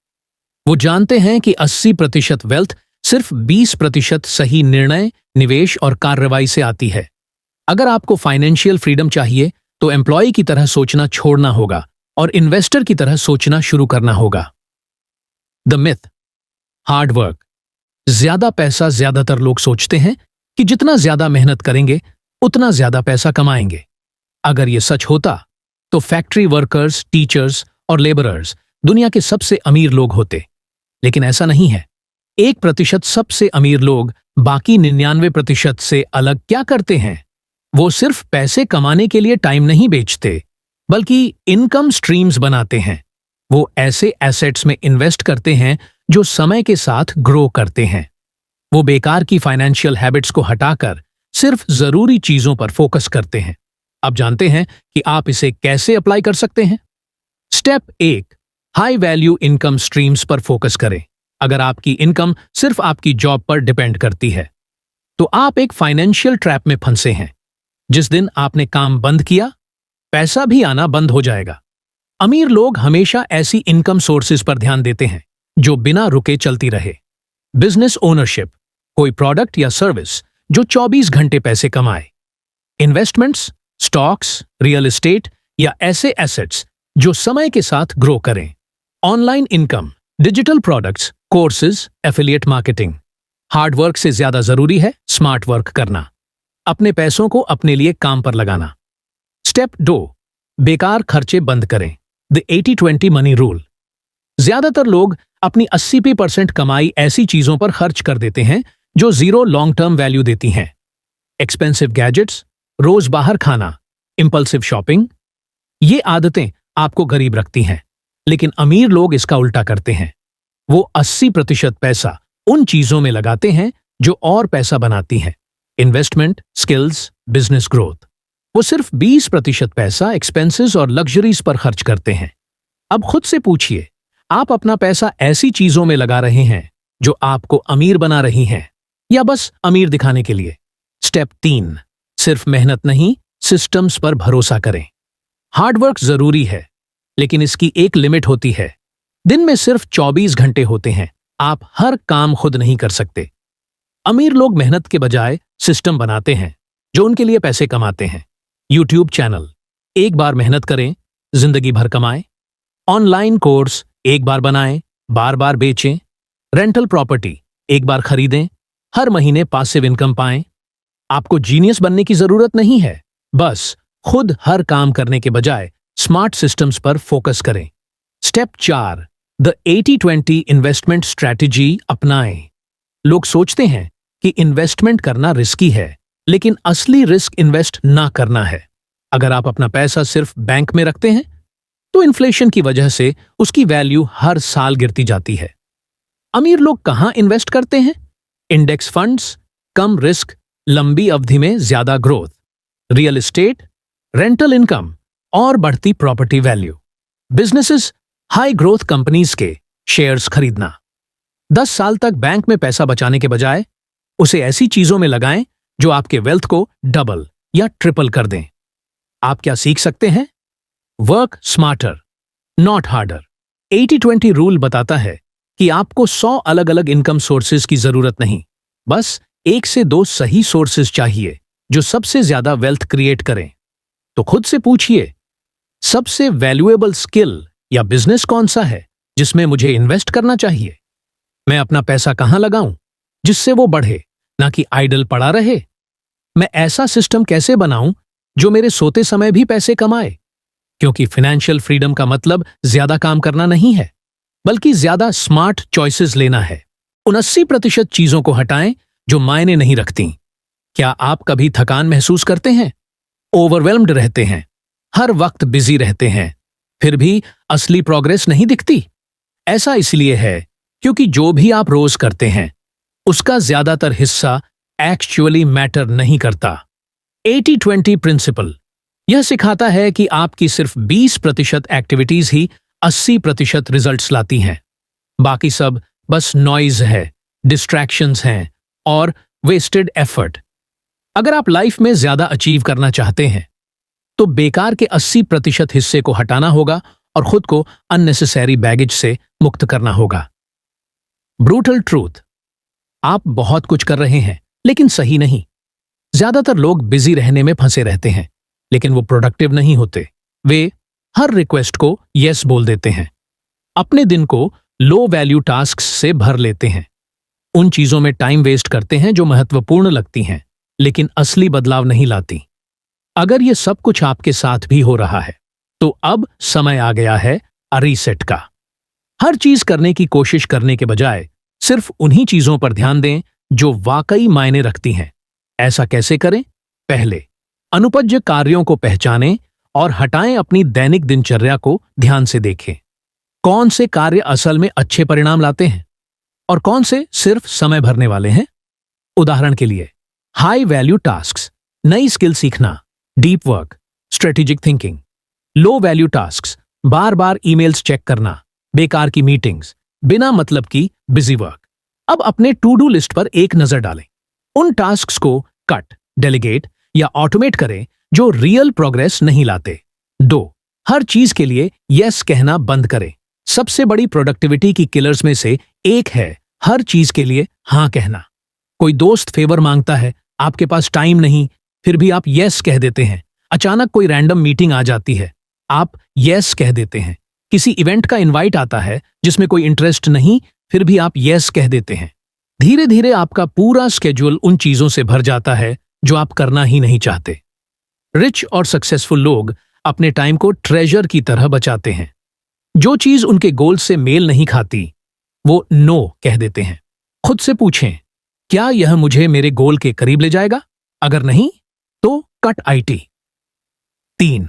वो जानते हैं कि 80% वेल्थ सिर्फ 20% सही निर्णय, निवेश और कार्रवाई से आती है। अगर आपको फाइनेंशियल फ्रीडम चाहिए तो एम्प्लॉय की तरह सोचना छोड़ना होगा और इन्वेस्टर की तरह सोचना शुरू करना होगा। द मिथ, हार्ड वर्क ज्यादा पैसा। ज्यादातर लोग सोचते हैं कि जितना ज्यादा मेहनत करेंगे उतना ज्यादा पैसा कमाएंगे। अगर यह सच होता तो फैक्ट्री वर्कर्स, टीचर्स और लेबरर्स दुनिया के सबसे अमीर लोग होते। लेकिन ऐसा नहीं है। 1% सबसे अमीर लोग बाकी 99% से अलग क्या करते हैं? वो सिर्फ पैसे कमाने के लिए टाइम नहीं बेचते बल्कि इनकम स्ट्रीम्स बनाते हैं। वो ऐसे एसेट्स में इन्वेस्ट करते हैं जो समय के साथ ग्रो करते हैं। वो बेकार की फाइनेंशियल हैबिट्स को हटाकर सिर्फ जरूरी चीजों पर फोकस करते हैं। अब जानते हैं कि आप इसे कैसे अप्लाई कर सकते हैं। Step 1, high value income streams पर फोकस करें। अगर आपकी इनकम सिर्फ आपकी जॉब पर डिपेंड करती है तो आप एक फाइनेंशियल ट्रैप में फंसे हैं। जिस दिन आपने काम बंद किया, पैसा भी आना बंद हो जाएगा। अमीर लोग हमेशा ऐसी इनकम सोर्सेज पर ध्यान देते हैं जो बिना रुके चलती रहे। बिजनेस ओनरशिप, कोई प्रोडक्ट या सर्विस जो 24 घंटे पैसे कमाए। इन्वेस्टमेंट्स, स्टॉक्स, रियल एस्टेट या ऐसे एसेट्स जो समय के साथ ग्रो करें। Online income, digital products, courses, affiliate marketing. Hard work से ज्यादा जरूरी है स्मार्ट वर्क करना, अपने पैसों को अपने लिए काम पर लगाना। स्टेप 2, बेकार खर्चे बंद करें। The 80-20 money rule. ज्यादातर लोग अपनी 80% कमाई ऐसी चीजों पर खर्च कर देते हैं जो जीरो लॉन्ग टर्म वैल्यू देती हैं। एक्सपेंसिव गैजेट्स, रोज बाहर खाना, इंपल्सिव शॉपिंग। ये आदतें आपको गरीब रखती हैं, लेकिन अमीर लोग इसका उल्टा करते हैं। वो 80% पैसा उन चीजों में लगाते हैं जो और पैसा बनाती हैं। Investment, skills, business growth. वो सिर्फ 20% पैसा एक्सपेंसेस और लग्जरीज पर खर्च करते हैं। अब खुद से पूछिए, आप अपना पैसा ऐसी चीजों में लगा रहे हैं जो आपको अमीर बना रही हैं या बस अमीर दिखाने के लिए? स्टेप 3, सिर्फ मेहनत नहीं, सिस्टम्स पर भरोसा करें। हार्डवर्क जरूरी है, लेकिन इसकी एक लिमिट होती है। दिन में सिर्फ 24 घंटे होते हैं, आप हर काम खुद नहीं कर सकते। अमीर लोग मेहनत के बजाय सिस्टम बनाते हैं जो उनके लिए पैसे कमाते हैं। यूट्यूब चैनल, एक बार मेहनत करें, जिंदगी भर कमाएं। ऑनलाइन कोर्स, एक बार बनाएं, बार बार बेचें। रेंटल प्रॉपर्टी, एक बार खरीदें, हर महीने पासिव इनकम पाएं। आपको जीनियस बनने की जरूरत नहीं है, बस खुद हर काम करने के बजाय स्मार्ट सिस्टम्स पर फोकस करें। स्टेप 4, द 80-20 इन्वेस्टमेंट स्ट्रैटेजी अपनाएं। लोग सोचते हैं कि इन्वेस्टमेंट करना रिस्की है, लेकिन असली रिस्क इन्वेस्ट ना करना है। अगर आप अपना पैसा सिर्फ बैंक में रखते हैं तो इन्फ्लेशन की वजह से उसकी वैल्यू हर साल गिरती जाती है। अमीर लोग कहां इन्वेस्ट करते हैं? इंडेक्स फंड्स, कम रिस्क, लंबी अवधि में ज्यादा growth, real estate, rental income और बढ़ती property value. Businesses, high growth companies के शेयर्स खरीदना। 10 साल तक बैंक में पैसा बचाने के बजाय उसे ऐसी चीजों में लगाएं जो आपके वेल्थ को डबल या ट्रिपल कर दें। आप क्या सीख सकते हैं? Work smarter, not harder. 80-20 rule बताता है कि आपको 100 अलग अलग इनकम सोर्सेज की जरूरत नहीं, बस 1 से 2 सही सोर्सेज चाहिए जो सबसे ज्यादा वेल्थ क्रिएट करें। तो खुद से पूछिए, सबसे वैल्यूएबल स्किल या बिजनेस कौन सा है जिसमें मुझे इन्वेस्ट करना चाहिए? मैं अपना पैसा कहां लगाऊं जिससे वो बढ़े, ना कि आइडल पड़ा रहे? मैं ऐसा सिस्टम कैसे बनाऊं जो मेरे सोते समय भी पैसे कमाए? क्योंकि फाइनेंशियल फ्रीडम का मतलब ज्यादा काम करना नहीं है, बल्कि ज्यादा स्मार्ट चॉइसेस लेना है। उन 80% चीजों को हटाएं जो मायने नहीं रखती। क्या आप कभी थकान महसूस करते हैं, ओवरवेल्म्ड रहते हैं, हर वक्त बिजी रहते हैं, फिर भी असली प्रोग्रेस नहीं दिखती? ऐसा इसलिए है क्योंकि जो भी आप रोज करते हैं उसका ज्यादातर हिस्सा एक्चुअली मैटर नहीं करता। 80-20 प्रिंसिपल यह सिखाता है कि आपकी सिर्फ 20% एक्टिविटीज ही 80% रिजल्ट्स लाती हैं। बाकी सब बस नॉइज है, डिस्ट्रैक्शंस हैं और वेस्टेड एफर्ट। अगर आप लाइफ में ज्यादा अचीव करना चाहते हैं तो बेकार के 80% हिस्से को हटाना होगा और खुद को अननेसेसरी बैगेज से मुक्त करना होगा। ब्रूटल ट्रूथ, आप बहुत कुछ कर रहे हैं लेकिन सही नहीं। ज्यादातर लोग बिजी रहने में फंसे रहते हैं, लेकिन वो प्रोडक्टिव नहीं होते। वे हर रिक्वेस्ट को यस बोल देते हैं, अपने दिन को लो वैल्यू टास्क्स से भर लेते हैं, उन चीजों में टाइम वेस्ट करते हैं जो महत्वपूर्ण लगती हैं लेकिन असली बदलाव नहीं लाती। अगर ये सब कुछ आपके साथ भी हो रहा है तो अब समय आ गया है रीसेट का। हर चीज करने की कोशिश करने के बजाय सिर्फ उन्हीं चीजों पर ध्यान दें जो वाकई मायने रखती हैं। ऐसा कैसे करें? पहले अनुपज्य कार्यों को पहचानें और हटाएं। अपनी दैनिक दिनचर्या को ध्यान से देखें। कौन से कार्य असल में अच्छे परिणाम लाते हैं और कौन से सिर्फ समय भरने वाले हैं। उदाहरण के लिए, हाई वैल्यू टास्क्स, नई स्किल सीखना, deep work, strategic thinking. Low value tasks, बार बार ईमेल्स चेक करना, बेकार की मीटिंग्स, बिना मतलब की बिजी वर्क। अब अपने टू डू लिस्ट पर एक नजर डालें। उन टास्क्स को कट, डेलीगेट या ऑटोमेट करें जो रियल प्रोग्रेस नहीं लाते। 2, हर चीज के लिए यस कहना बंद करें। सबसे बड़ी प्रोडक्टिविटी की किलर्स में से एक है हर चीज के लिए हां कहना। कोई दोस्त फेवर मांगता है, आपके पास टाइम नहीं, फिर भी आप यस कह देते हैं। अचानक कोई रैंडम मीटिंग आ जाती है, आप यस कह देते हैं। किसी इवेंट का इनवाइट आता है जिसमें कोई इंटरेस्ट नहीं, फिर भी आप यस कह देते हैं। धीरे धीरे आपका पूरा स्केड्यूल उन चीजों से भर जाता है जो आप करना ही नहीं चाहते। रिच और सक्सेसफुल लोग अपने टाइम को ट्रेजर की तरह बचाते हैं। जो चीज उनके गोल से मेल नहीं खाती, वो नो कह देते हैं। खुद से पूछें, क्या यह मुझे मेरे गोल के करीब ले जाएगा? अगर नहीं, तो कट आईटी। 3.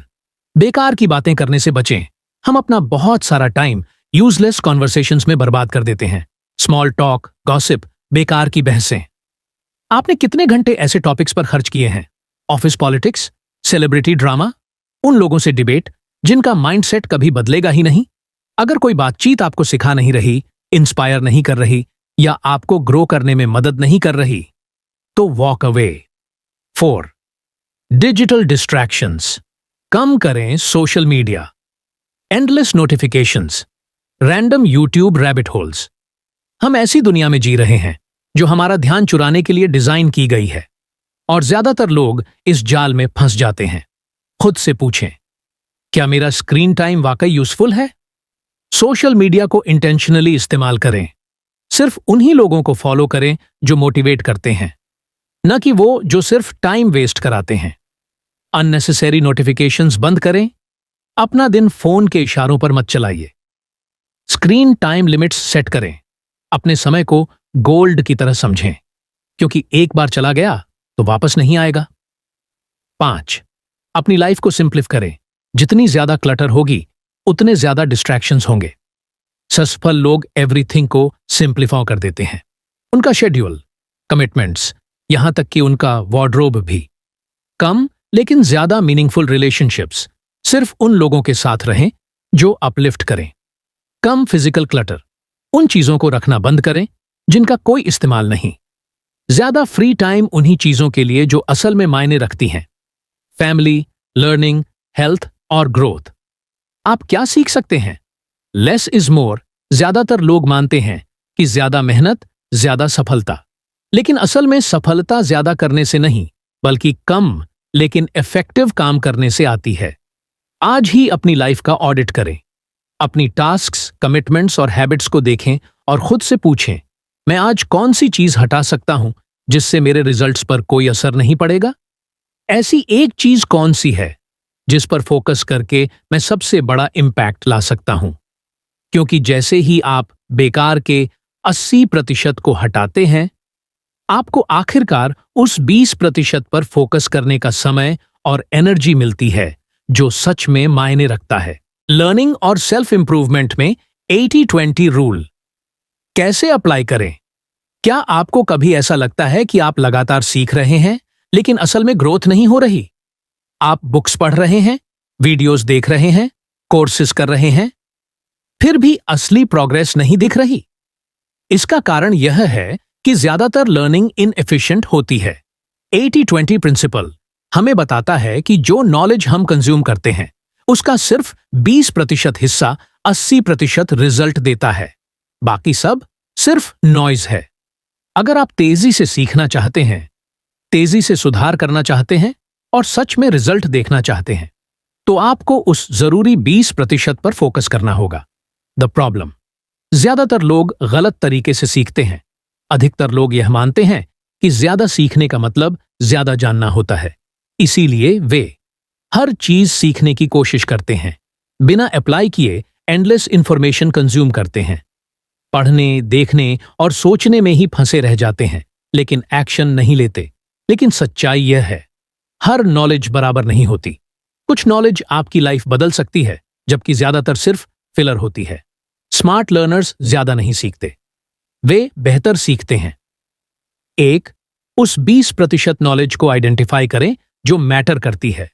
बेकार की बातें करने से बचें। हम अपना बहुत सारा टाइम यूजलेस कॉन्वर्सेशंस में बर्बाद कर देते हैं। स्मॉल टॉक, गॉसिप, बेकार की बहसें। आपने कितने घंटे ऐसे टॉपिक्स पर खर्च किए हैं? ऑफिस पॉलिटिक्स, सेलिब्रिटी ड्रामा, उन लोगों से डिबेट जिनका माइंडसेट कभी बदलेगा ही नहीं। अगर कोई बातचीत आपको सिखा नहीं रही, इंस्पायर नहीं कर रही या आपको ग्रो करने में मदद नहीं कर रही, तो वॉक अवे। 4. Digital distractions. कम करें social media, endless notifications, random YouTube rabbit holes. हम ऐसी दुनिया में जी रहे हैं जो हमारा ध्यान चुराने के लिए डिजाइन की गई है, और ज्यादातर लोग इस जाल में फंस जाते हैं। खुद से पूछें, क्या मेरा स्क्रीन टाइम वाकई यूजफुल है? सोशल मीडिया को इंटेंशनली इस्तेमाल करें। सिर्फ उन्हीं लोगों को फॉलो करें जो मोटिवेट करते हैं, न कि वो जो सिर्फ टाइम वेस्ट कराते हैं। अननेसेसरी नोटिफिकेशंस बंद करें। अपना दिन फोन के इशारों पर मत चलाइए। स्क्रीन टाइम लिमिट्स सेट करें। अपने समय को गोल्ड की तरह समझें, क्योंकि एक बार चला गया तो वापस नहीं आएगा। 5. अपनी लाइफ को सिंप्लिफ करें। जितनी ज्यादा क्लटर होगी, उतने ज्यादा डिस्ट्रैक्शंस होंगे। सफल लोग एवरीथिंग को सिंप्लीफाई कर देते हैं। उनका शेड्यूल, कमिटमेंट्स, यहां तक कि उनका वार्डरोब भी। कम लेकिन ज्यादा मीनिंगफुल रिलेशनशिप्स। सिर्फ उन लोगों के साथ रहें जो अपलिफ्ट करें। कम फिजिकल क्लटर। उन चीजों को रखना बंद करें जिनका कोई इस्तेमाल नहीं। ज्यादा फ्री टाइम उन्हीं चीजों के लिए जो असल में मायने रखती हैं। फैमिली, लर्निंग, हेल्थ और ग्रोथ। आप क्या सीख सकते हैं? Less is more. ज्यादातर लोग मानते हैं कि ज्यादा मेहनत, ज्यादा सफलता। लेकिन असल में सफलता ज्यादा करने से नहीं, बल्कि कम लेकिन इफेक्टिव काम करने से आती है। आज ही अपनी लाइफ का ऑडिट करें। अपनी टास्क्स, कमिटमेंट्स और हैबिट्स को देखें और खुद से पूछें, मैं आज कौन सी चीज हटा सकता हूं जिससे मेरे रिजल्ट्स पर कोई असर नहीं पड़ेगा? ऐसी एक चीज कौन सी है जिस पर फोकस करके मैं सबसे बड़ा इम्पैक्ट ला सकता हूं? क्योंकि जैसे ही आप बेकार के 80% को हटाते हैं, आपको आखिरकार उस 20% पर फोकस करने का समय और एनर्जी मिलती है जो सच में मायने रखता है। लर्निंग और सेल्फ इंप्रूवमेंट में 80-20 रूल कैसे अप्लाई करें? क्या आपको कभी ऐसा लगता है कि आप लगातार सीख रहे हैं लेकिन असल में ग्रोथ नहीं हो रही? आप बुक्स पढ़ रहे हैं, वीडियोस देख रहे हैं, कोर्सेज कर रहे हैं, फिर भी असली प्रोग्रेस नहीं दिख रही? इसका कारण यह है कि ज्यादातर लर्निंग इनएफिशिएंट होती है। 80-20 प्रिंसिपल हमें बताता है कि जो नॉलेज हम कंज्यूम करते हैं, उसका सिर्फ 20% हिस्सा 80% रिजल्ट देता है। बाकी सब सिर्फ नॉइज है। अगर आप तेजी से सीखना चाहते हैं, तेजी से सुधार करना चाहते हैं और सच में रिजल्ट देखना चाहते हैं, तो आपको उस जरूरी 20% पर फोकस करना होगा। द प्रॉब्लम, ज्यादातर लोग गलत तरीके से सीखते हैं। अधिकतर लोग यह मानते हैं कि ज्यादा सीखने का मतलब ज्यादा जानना होता है, इसीलिए वे हर चीज सीखने की कोशिश करते हैं, बिना अप्लाई किए एंडलेस इंफॉर्मेशन कंज्यूम करते हैं, पढ़ने, देखने और सोचने में ही फंसे रह जाते हैं, लेकिन एक्शन नहीं लेते। लेकिन सच्चाई यह है, हर नॉलेज बराबर नहीं होती। कुछ नॉलेज आपकी लाइफ बदल सकती है, जबकि ज्यादातर सिर्फ फिलर होती है। स्मार्ट लर्नर्स ज्यादा नहीं सीखते, वे बेहतर सीखते हैं। 1. उस 20% नॉलेज को आइडेंटिफाई करें जो मैटर करती है।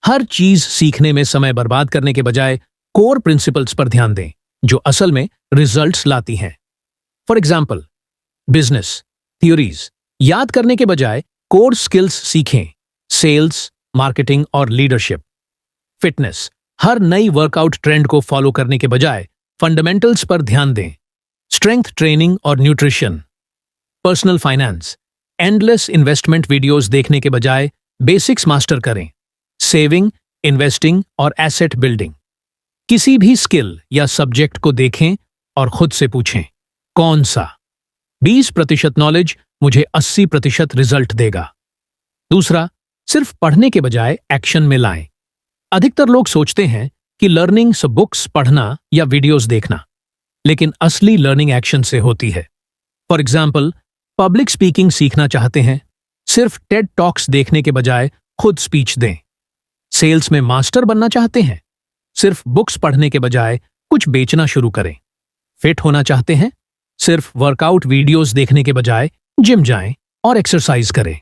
हर चीज सीखने में समय बर्बाद करने के बजाय कोर प्रिंसिपल्स पर ध्यान दें जो असल में रिजल्ट्स लाती हैं। फॉर एग्जाम्पल, बिजनेस थ्योरीज याद करने के बजाय कोर स्किल्स सीखें, सेल्स, मार्केटिंग और लीडरशिप। फिटनेस, हर नई वर्कआउट ट्रेंड को फॉलो करने के बजाय फंडामेंटल्स पर ध्यान दें, स्ट्रेंथ ट्रेनिंग और nutrition. Personal finance, endless investment videos देखने के बजाय बेसिक्स मास्टर करें, सेविंग, इन्वेस्टिंग और एसेट बिल्डिंग। किसी भी स्किल या सब्जेक्ट को देखें और खुद से पूछें, कौन सा 20% नॉलेज मुझे 80% रिजल्ट देगा। दूसरा, सिर्फ पढ़ने के बजाय एक्शन में लाएं। अधिकतर लोग सोचते हैं कि लर्निंग सब बुक्स पढ़ना या वीडियोस देखना, लेकिन असली लर्निंग एक्शन से होती है। फॉर एग्जाम्पल, पब्लिक स्पीकिंग सीखना चाहते हैं, सिर्फ टेड टॉक्स देखने के बजाय खुद स्पीच दें। सेल्स में मास्टर बनना चाहते हैं, सिर्फ बुक्स पढ़ने के बजाय कुछ बेचना शुरू करें। फिट होना चाहते हैं, सिर्फ वर्कआउट वीडियोस देखने के बजाय जिम जाएं और एक्सरसाइज करें।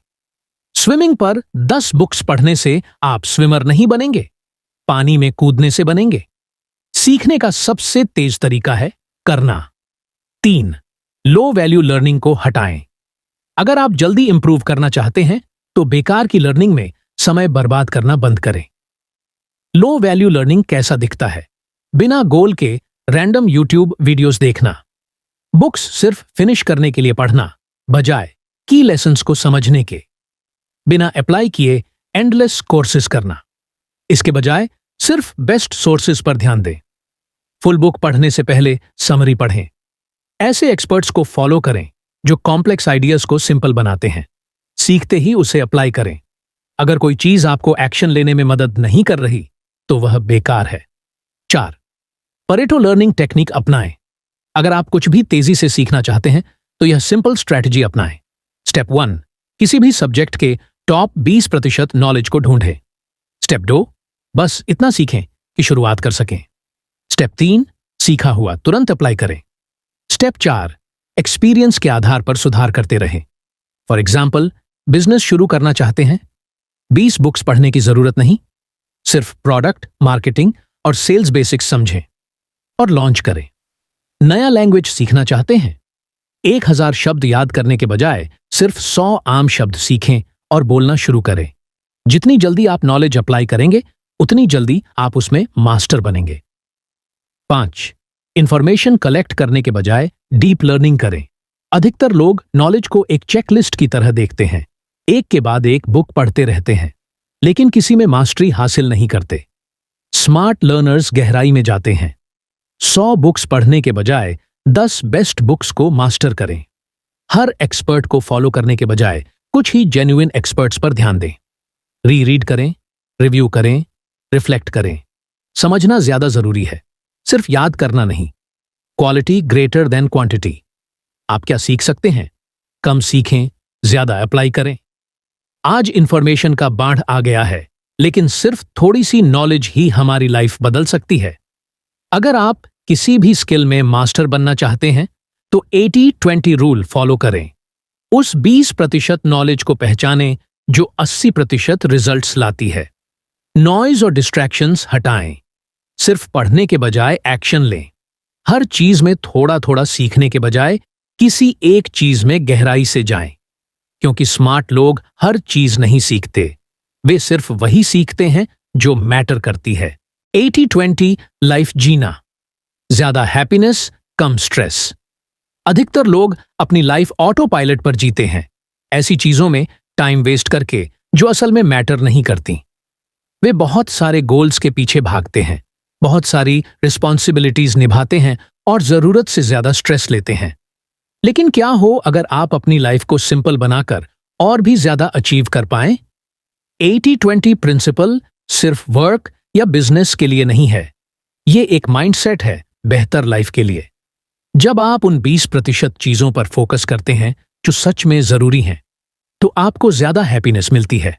स्विमिंग पर 10 बुक्स पढ़ने से आप स्विमर नहीं बनेंगे, पानी में कूदने से बनेंगे। सीखने का सबसे तेज तरीका है करना। 3, लो वैल्यू लर्निंग को हटाएं। अगर आप जल्दी इंप्रूव करना चाहते हैं तो बेकार की लर्निंग में समय बर्बाद करना बंद करें। लो वैल्यू लर्निंग कैसा दिखता है? बिना गोल के रैंडम यूट्यूब वीडियोस देखना, बुक्स सिर्फ फिनिश करने के लिए पढ़ना बजाय की लेसन्स को समझने के, बिना अप्लाई किए एंडलेस कोर्सेज करना, इसके बजाय सिर्फ बेस्ट सोर्सेज पर ध्यान दें। फुल बुक पढ़ने से पहले समरी पढ़ें। ऐसे एक्सपर्ट्स को फॉलो करें जो कॉम्प्लेक्स आइडियाज को सिंपल बनाते हैं। सीखते ही उसे अप्लाई करें। अगर कोई चीज आपको एक्शन लेने में मदद नहीं कर रही तो वह बेकार है। 4, परेटो लर्निंग टेक्निक अपनाएं। अगर आप कुछ भी तेजी से सीखना चाहते हैं तो यह सिंपल स्ट्रैटेजी अपनाएं। स्टेप 1, किसी भी सब्जेक्ट के टॉप 20% नॉलेज को ढूंढें। स्टेप 2, बस इतना सीखें कि शुरुआत कर सकें। स्टेप 3, सीखा हुआ तुरंत अप्लाई करें। स्टेप 4, एक्सपीरियंस के आधार पर सुधार करते रहें। फॉर एग्जाम्पल, बिजनेस शुरू करना चाहते हैं, 20 बुक्स पढ़ने की जरूरत नहीं, सिर्फ प्रोडक्ट, मार्केटिंग और सेल्स बेसिक्स समझें और लॉन्च करें। नया लैंग्वेज सीखना चाहते हैं, 1000 शब्द याद करने के बजाय सिर्फ 100 आम शब्द सीखें और बोलना शुरू करें। जितनी जल्दी आप नॉलेज अप्लाई करेंगे उतनी जल्दी आप उसमें मास्टर बनेंगे। 5, इंफॉर्मेशन कलेक्ट करने के बजाय डीप लर्निंग करें। अधिकतर लोग नॉलेज को एक चेकलिस्ट की तरह देखते हैं, एक के बाद एक बुक पढ़ते रहते हैं, लेकिन किसी में मास्टरी हासिल नहीं करते। स्मार्ट लर्नर्स गहराई में जाते हैं। 100 बुक्स पढ़ने के बजाय 10 बेस्ट बुक्स को मास्टर करें। हर एक्सपर्ट को फॉलो करने के बजाय कुछ ही जेन्युइन एक्सपर्ट्स पर ध्यान दें। रीड करें, रिव्यू करें, रिफ्लेक्ट करें। समझना ज्यादा जरूरी है, सिर्फ याद करना नहीं। Quality greater than quantity. आप क्या सीख सकते हैं? कम सीखें, ज्यादा अप्लाई करें। आज इंफॉर्मेशन का बाढ़ आ गया है, लेकिन सिर्फ थोड़ी सी नॉलेज ही हमारी लाइफ बदल सकती है। अगर आप किसी भी स्किल में मास्टर बनना चाहते हैं तो 80-20 रूल फॉलो करें। उस 20% नॉलेज को पहचानें जो 80% रिजल्ट्स लाती है। नॉइज और डिस्ट्रैक्शंस हटाएं। सिर्फ पढ़ने के बजाय एक्शन लें। हर चीज में थोड़ा थोड़ा सीखने के बजाय किसी एक चीज में गहराई से जाएं। क्योंकि स्मार्ट लोग हर चीज नहीं सीखते, वे सिर्फ वही सीखते हैं जो मैटर करती है। 80-20 लाइफ जीना। ज्यादा हैप्पीनेस, कम स्ट्रेस। अधिकतर लोग अपनी लाइफ ऑटो पायलट पर जीते हैं, ऐसी चीजों में टाइम वेस्ट करके जो असल में मैटर नहीं करती। वे बहुत सारे गोल्स के पीछे भागते हैं, बहुत सारी रिस्पॉन्सिबिलिटीज निभाते हैं और जरूरत से ज्यादा स्ट्रेस लेते हैं। लेकिन क्या हो अगर आप अपनी लाइफ को सिंपल बनाकर और भी ज्यादा अचीव कर पाएं? 80-20 प्रिंसिपल सिर्फ वर्क या बिजनेस के लिए नहीं है, ये एक माइंडसेट है बेहतर लाइफ के लिए। जब आप उन 20% चीजों पर फोकस करते हैं जो सच में जरूरी हैं, तो आपको ज्यादा हैप्पीनेस मिलती है,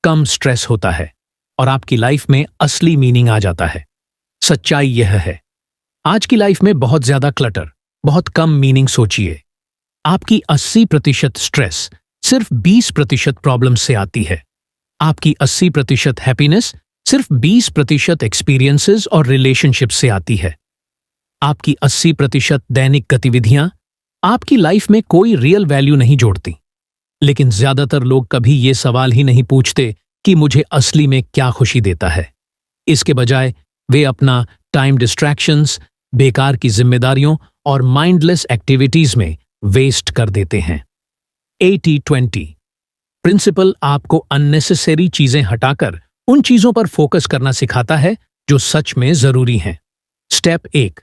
कम स्ट्रेस होता है और आपकी लाइफ में असली मीनिंग आ जाता है। सच्चाई यह है, आज की लाइफ में बहुत ज्यादा क्लटर, बहुत कम मीनिंग। सोचिए, आपकी 80% स्ट्रेस सिर्फ 20% प्रॉब्लम से आती है। आपकी 80% हैप्पीनेस सिर्फ 20% एक्सपीरियंसेस और रिलेशनशिप से आती है। आपकी 80% दैनिक गतिविधियां आपकी लाइफ में कोई रियल वैल्यू नहीं जोड़ती। लेकिन ज्यादातर लोग कभी ये सवाल ही नहीं पूछते कि मुझे असली में क्या खुशी देता है। इसके बजाय वे अपना टाइम डिस्ट्रैक्शंस, बेकार की जिम्मेदारियों और माइंडलेस एक्टिविटीज में वेस्ट कर देते हैं। 80-20 प्रिंसिपल आपको अननेसेसरी चीजें हटाकर उन चीजों पर फोकस करना सिखाता है जो सच में जरूरी हैं। स्टेप 1,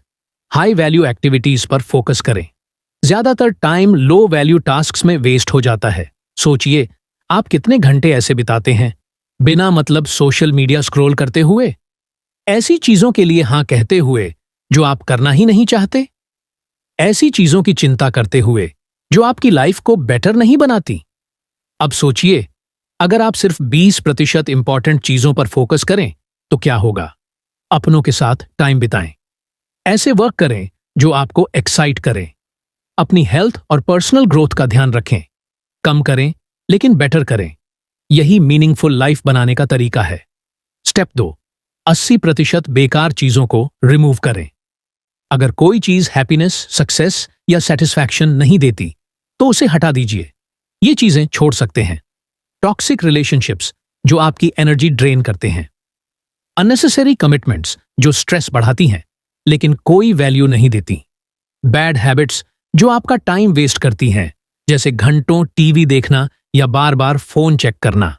हाई वैल्यू एक्टिविटीज पर फोकस करें। ज्यादातर टाइम लो वैल्यू टास्क्स में वेस्ट हो जाता है। सोचिए, आप कितने घंटे ऐसे बिताते हैं बिना मतलब सोशल मीडिया स्क्रॉल करते हुए, ऐसी चीजों के लिए हां कहते हुए जो आप करना ही नहीं चाहते, ऐसी चीजों की चिंता करते हुए जो आपकी लाइफ को बेटर नहीं बनाती। अब सोचिए, अगर आप सिर्फ 20% इंपॉर्टेंट चीजों पर फोकस करें तो क्या होगा। अपनों के साथ टाइम बिताएं, ऐसे वर्क करें जो आपको एक्साइट करें, अपनी हेल्थ और पर्सनल ग्रोथ का ध्यान रखें, कम करें लेकिन बेटर करें। यही मीनिंगफुल लाइफ बनाने का तरीका है। स्टेप 2, 80% बेकार चीजों को रिमूव करें। अगर कोई चीज हैप्पीनेस, सक्सेस या सेटिस्फैक्शन नहीं देती तो उसे हटा दीजिए। ये चीजें छोड़ सकते हैं। टॉक्सिक रिलेशनशिप्स जो आपकी एनर्जी ड्रेन करते हैं, अननेसेसरी कमिटमेंट्स जो स्ट्रेस बढ़ाती हैं लेकिन कोई वैल्यू नहीं देती, बैड हैबिट्स जो आपका टाइम वेस्ट करती हैं, जैसे घंटों टीवी देखना या बार बार फोन चेक करना।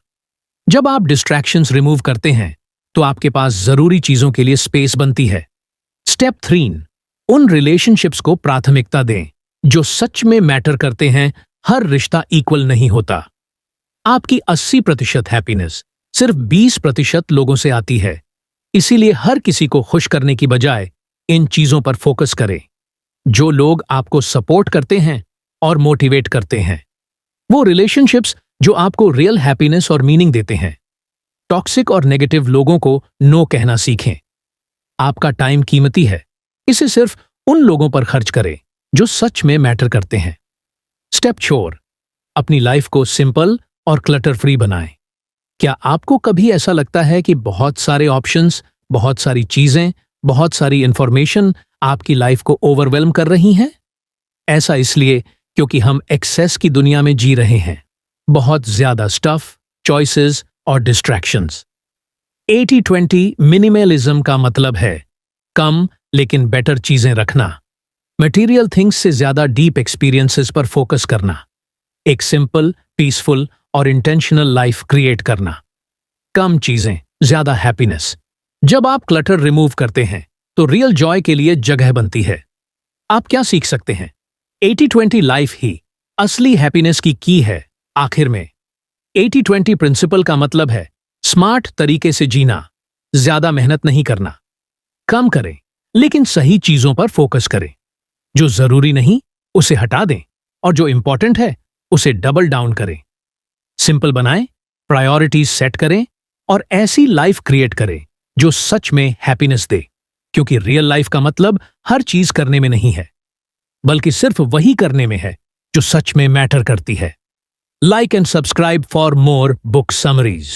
जब आप डिस्ट्रैक्शंस रिमूव करते हैं तो आपके पास जरूरी चीजों के लिए स्पेस बनती है। स्टेप 3, उन रिलेशनशिप्स को प्राथमिकता दें जो सच में मैटर करते हैं। हर रिश्ता इक्वल नहीं होता। आपकी 80% हैप्पीनेस सिर्फ 20% लोगों से आती है। इसीलिए हर किसी को खुश करने की बजाय इन चीजों पर फोकस करें जो लोग आपको सपोर्ट करते हैं और मोटिवेट करते हैं। वो रिलेशनशिप्स जो आपको रियल हैप्पीनेस और मीनिंग देते हैं। टॉक्सिक और नेगेटिव लोगों को नो कहना सीखें। आपका टाइम कीमती है, इसे सिर्फ उन लोगों पर खर्च करें जो सच में मैटर करते हैं। स्टेप 4, अपनी लाइफ को सिंपल और क्लटर फ्री बनाएं। क्या आपको कभी ऐसा लगता है कि बहुत सारे ऑप्शंस, बहुत सारी चीजें, बहुत सारी इंफॉर्मेशन आपकी लाइफ को ओवरवेल्म कर रही हैं? ऐसा इसलिए क्योंकि हम एक्सेस की दुनिया में जी रहे हैं। बहुत ज्यादा स्टफ, चॉइसेस और डिस्ट्रैक्शंस। 80-20 मिनिमलिज्म का मतलब है कम लेकिन बेटर चीजें रखना, मटेरियल थिंग्स से ज्यादा डीप एक्सपीरियंसेस पर फोकस करना, एक सिंपल, पीसफुल और इंटेंशनल लाइफ क्रिएट करना। कम चीजें, ज्यादा हैप्पीनेस। जब आप क्लटर रिमूव करते हैं तो रियल जॉय के लिए जगह बनती है। आप क्या सीख सकते हैं? 80-20 लाइफ ही असली हैप्पीनेस की है। आखिर में 80-20 प्रिंसिपल का मतलब है स्मार्ट तरीके से जीना, ज्यादा मेहनत नहीं करना, कम करें लेकिन सही चीजों पर फोकस करें। जो जरूरी नहीं उसे हटा दें और जो इंपॉर्टेंट है उसे डबल डाउन करें। सिंपल बनाएं, प्रायोरिटीज सेट करें और ऐसी लाइफ क्रिएट करें जो सच में हैप्पीनेस दे। क्योंकि रियल लाइफ का मतलब हर चीज करने में नहीं है, बल्कि सिर्फ वही करने में है जो सच में मैटर करती है। Like and subscribe for more book summaries.